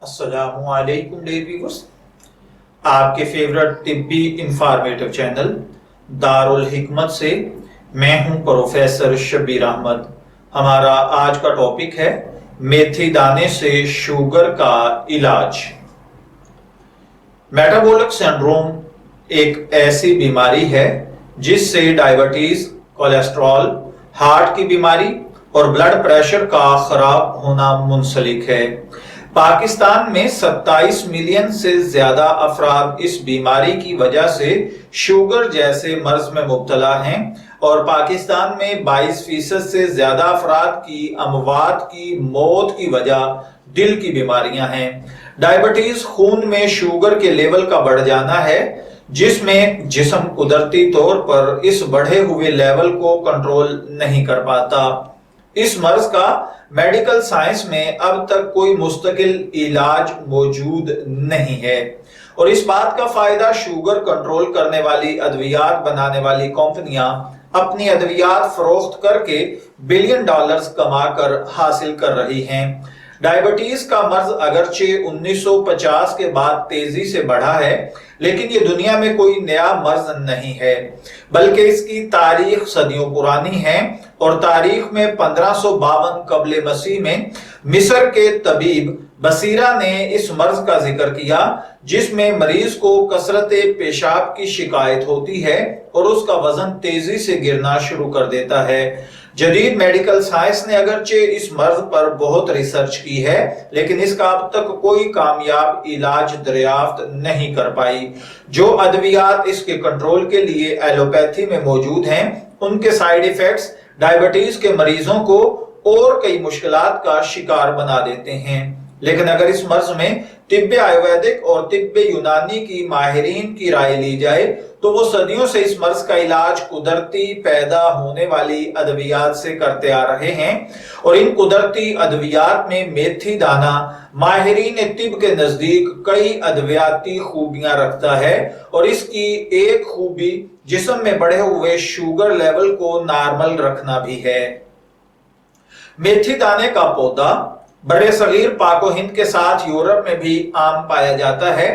अस्सलामु अलैकुम dear viewers, आपके फेवरेट तिब्बी इंफॉर्मेटिव चैनल दारुल हिकमत से मैं हूं प्रोफेसर शब्बीर अहमद। हमारा आज का टॉपिक है मेथी दाने से शुगर का इलाज। मेटाबॉलिक सिंड्रोम एक ऐसी बीमारी है जिससे डायबिटीज, कोलेस्ट्रॉल, हार्ट की बीमारी और ब्लड प्रेशर का खराब होना मुंसलिक है। पाकिस्तान में 27 मिलियन से ज्यादा अफराद इस बीमारी की वजह से शुगर जैसे मर्ज में मुब्तला हैं और पाकिस्तान में 22% से ज्यादा अफराद की अमवात की मौत की वजह दिल की बीमारियां हैं। डायबिटीज खून में शुगर के लेवल का बढ़ जाना है जिसमें जिस्म कुदरती तौर पर इस बढ़े हुए लेवल को कंट्रोल नहीं कर पाता। इस मर्ज का मेडिकल साइंस में अब तक कोई मुस्तकिल इलाज मौजूद नहीं है और इस बात का फायदा शुगर कंट्रोल करने वाली अद्वियात बनाने वाली कंपनियां अपनी अद्वियात फरोख्त करके बिलियन डॉलर्स कमाकर हासिल कर रही हैं। डायबिटीज का मर्ज अगरचे 1950 के बाद तेजी से बढ़ा है, लेकिन ये दुनिया में कोई नया मर्ज नहीं है, बल्कि इसकी तारीख सदियों पुरानी है और तारीख में 1552 कबले मसीह में मिस्र के तबीब बसीरा ने इस मर्ज का जिक्र किया जिसमें मरीज को कसरते पेशाब की शिकायत होती है और उसका वजन तेजी से गिरना शुरू कर देता है। जदीद मेडिकल साइंस ने अगरचे इस मर्ज पर बहुत रिसर्च की है, लेकिन इसका अब तक कोई कामयाब इलाज दरियाफ्त नहीं कर पाई। जो अद्वियात इसके कंट्रोल के लिए एलोपैथी में मौजूद हैं, उनके साइड इफेक्ट्स डायबिटीज के मरीजों को और कई मुश्किलात का शिकार बना देते हैं। लेकिन अगर इस मर्ज में तिब्बे आयुर्वेदिक और तिब्बे यूनानी की माहिरीन की राय ली जाए तो वो सदियों से इस मर्ज का इलाज कुदरती पैदा होने वाली अद्वियात से करते आ रहे हैं और इन कुदरती अद्वियात में मेथी दाना माहिरीन तिब के नजदीक कई अद्वियाती खूबियां रखता है और इसकी एक खूबी जिस्म में बढ़े हुए शुगर लेवल को नॉर्मल रखना भी है। मेथी दाने का पौधा बड़े सगीर पाको हिंद के साथ यूरोप में भी आम पाया जाता है।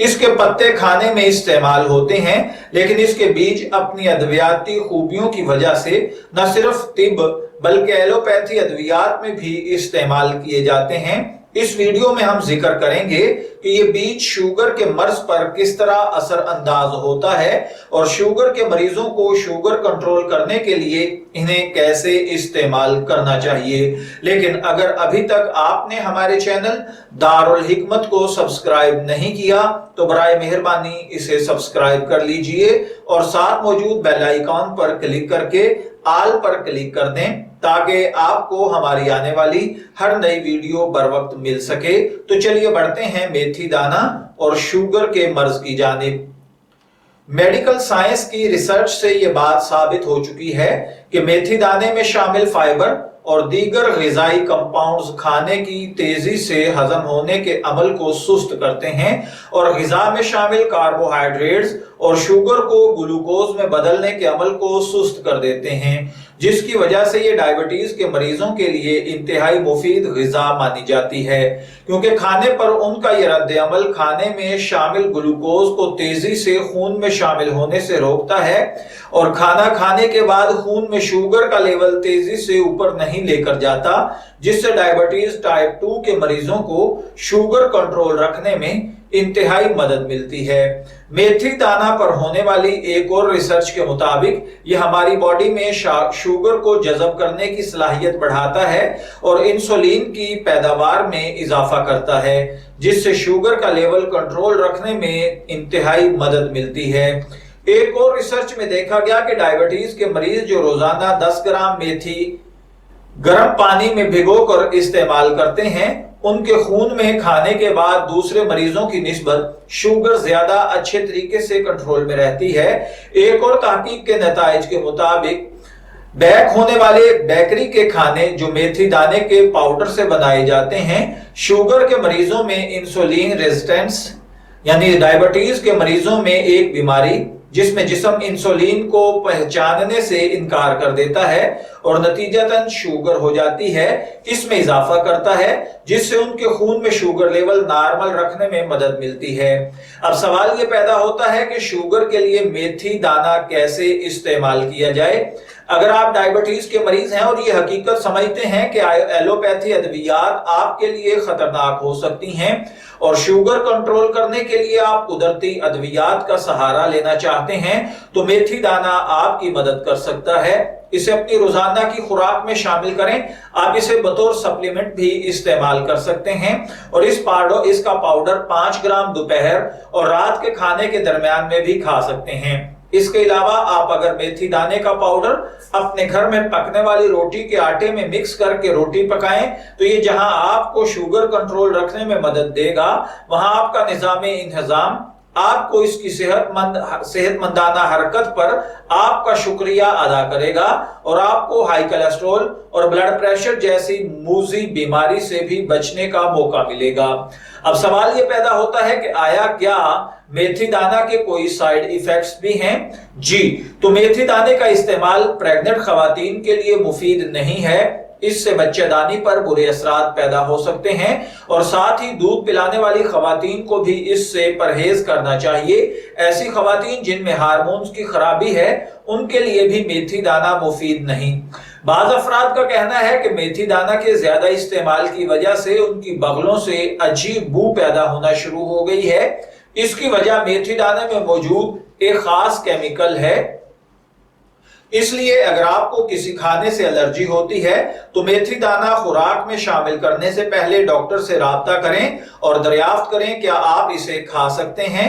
इसके पत्ते खाने में इस्तेमाल होते हैं, लेकिन इसके बीज अपनी अद्वियाती खूबियों की वजह से न सिर्फ तिब बल्कि एलोपैथी अद्वियात में भी इस्तेमाल किए जाते हैं। इस वीडियो में हम जिक्र करेंगे कि ये बीज शुगर के मर्ज पर किस तरह असर अंदाज होता है और शुगर के मरीजों को शुगर कंट्रोल करने के लिए इन्हें कैसे इस्तेमाल करना चाहिए। लेकिन अगर अभी तक आपने हमारे चैनल दारुल हिकमत को सब्सक्राइब नहीं किया तो बराए मेहरबानी इसे सब्सक्राइब कर लीजिए और साथ मौजूद बेल आइकॉन पर क्लिक करके आल पर क्लिक कर दें ताकि आपको हमारी आने वाली हर नई वीडियो बर वक्त मिल सके। तो चलिए बढ़ते हैं मेथी दाना और शुगर के मर्ज की जानिब। मेडिकल साइंस की रिसर्च से यह बात साबित हो चुकी है कि मेथी दाने में शामिल फाइबर और दीगर ग़िज़ाई कंपाउंड्स खाने की तेजी से हजम होने के अमल को सुस्त करते हैं और ग़िज़ा में शामिल कार्बोहाइड्रेट्स और शुगर को ग्लूकोज में बदलने के अमल को सुस्त कर देते हैं, जिसकी वजह से ये डायबिटीज के मरीजों के लिए इंतहाई मुफीद ग़िज़ा मानी जाती है, क्योंकि खाने पर उनका ये रद्द अमल खाने में शामिल ग्लूकोज को तेजी से खून में शामिल होने से रोकता है और खाना खाने के बाद खून में शुगर का लेवल तेजी से ऊपर नहीं लेकर जाता, जिससे डायबिटीज टाइप 2 के मरीजों को शुगर कंट्रोल रखने में इंतहाई मदद मिलती है। मेथी दाना पर होने वाली एक और रिसर्च के मुताबिक यह हमारी बॉडी में शुगर को जज़ब करने की सलाहियत बढ़ाता है और इंसुलिन की पैदावार में इजाफा करता है, जिससे शुगर का लेवल कंट्रोल रखने में इंतहाई मदद मिलती है। एक और रिसर्च में देखा गया कि डायबिटीज के मरीज जो रोजाना 10 ग्राम मेथी गर्म पानी में भिगोकर इस्तेमाल करते हैं, उनके खून में खाने के बाद दूसरे मरीजों की निस्बत शुगर ज्यादा अच्छे तरीके से कंट्रोल में रहती है। एक और तहकीक के नताइज के मुताबिक बैक होने वाले बेकरी के खाने जो मेथी दाने के पाउडर से बनाए जाते हैं, शुगर के मरीजों में इंसुलिन रेजिस्टेंस यानी डायबिटीज के मरीजों में एक बीमारी जिसमें जिस्म इंसुलिन को पहचानने से इनकार कर देता है और नतीजतन शुगर हो जाती है, इसमें इजाफा करता है, जिससे उनके खून में शुगर लेवल नॉर्मल रखने में मदद मिलती है। अब सवाल ये पैदा होता है कि शुगर के लिए मेथी दाना कैसे इस्तेमाल किया जाए। अगर आप डायबिटीज के मरीज हैं और ये हकीकत समझते हैं कि एलोपैथी अद्वियात आपके लिए खतरनाक हो सकती हैं और शुगर कंट्रोल करने के लिए आप कुदरती अद्वियात का सहारा लेना चाहते हैं, तो मेथी दाना आपकी मदद कर सकता है। इसे अपनी रोजाना की खुराक में शामिल करें। आप इसे बतौर सप्लीमेंट भी इस्तेमाल कर सकते हैं और इसका पाउडर 5 ग्राम दोपहर और रात के खाने के दरमियान में भी खा सकते हैं। इसके अलावा आप अगर मेथी दाने का पाउडर अपने घर में पकने वाली रोटी के आटे में मिक्स करके रोटी पकाएं, तो ये जहां आपको शुगर कंट्रोल रखने में मदद देगा, वहां आपका निजामे इंतजाम आपको इसकी सेहतमंदाना हरकत पर आपका शुक्रिया अदा करेगा और आपको हाई कोलेस्ट्रॉल और ब्लड प्रेशर जैसी मूजी बीमारी से भी बचने का मौका मिलेगा। अब सवाल ये पैदा होता है कि आया क्या मेथी दाना के कोई साइड इफेक्ट्स भी हैं? जी, तो मेथी दाने का इस्तेमाल प्रेग्नेंट खवातीन के लिए मुफीद नहीं है। इससे बच्चेदानी पर बुरे असरात पैदा हो सकते हैं और साथ ही दूध पिलाने वाली खवातीन को भी इससे परहेज करना चाहिए। ऐसी खवातीन जिनमें हार्मोन्स की खराबी है, उनके लिए भी मेथी दाना मुफीद नहीं। बाज़ अफराद का कहना है कि मेथी दाना के ज्यादा इस्तेमाल की वजह से उनकी बगलों से अजीब बू पैदा होना शुरू हो गई है। इसकी वजह मेथी दाने में मौजूद एक खास केमिकल है। इसलिए अगर आपको किसी खाने से एलर्जी होती है तो मेथी दाना खुराक में शामिल करने से पहले डॉक्टर से राब्ता करें और दरियाफ्त करें क्या आप इसे खा सकते हैं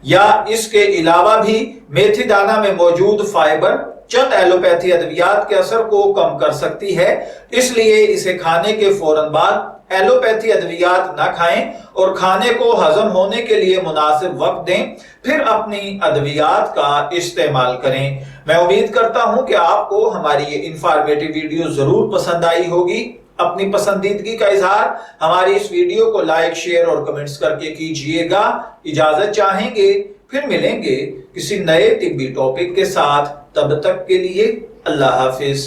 या इसके अलावा भी मेथी दाना में मौजूद फाइबर चंद एलोपैथी अद्वियात के असर को कम कर सकती है। इसलिए इसे खाने के फौरन बाद एलोपैथी अद्वियात न खाएं और खाने को हजम होने के लिए मुनासिब वक्त दें, फिर अपनी अद्वियात का इस्तेमाल करें। मैं उम्मीद करता हूं कि आपको हमारी ये इंफॉर्मेटिव वीडियो जरूर पसंद आई होगी। अपनी पसंदीदगी का इजहार हमारी इस वीडियो को लाइक, शेयर और कमेंट्स करके कीजिएगा। इजाजत चाहेंगे, फिर मिलेंगे किसी नए तिब्बी टॉपिक के साथ। तब तक के लिए अल्लाह हाफिज।